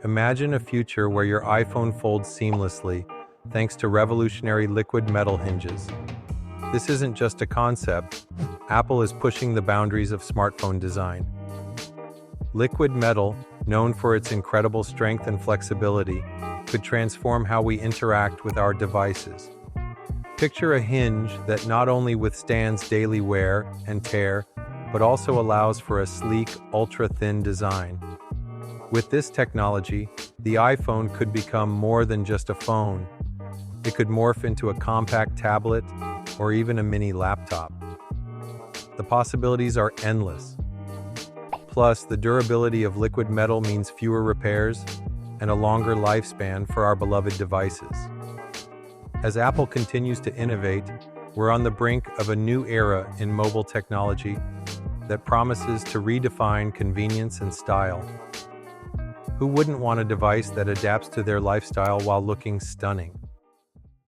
Imagine a future where your iPhone folds seamlessly thanks to revolutionary liquid metal hinges. This isn't just a concept. Apple is pushing the boundaries of smartphone design. Liquid metal, known for its incredible strength and flexibility, could transform how we interact with our devices. Picture a hinge that not only withstands daily wear and tear, but also allows for a sleek, ultra-thin design. With this technology, the iPhone could become more than just a phone. It could morph into a compact tablet or even a mini laptop. The possibilities are endless. Plus, the durability of liquid metal means fewer repairs and a longer lifespan for our beloved devices. As Apple continues to innovate, we're on the brink of a new era in mobile technology that promises to redefine convenience and style. Who wouldn't want a device that adapts to their lifestyle while looking stunning?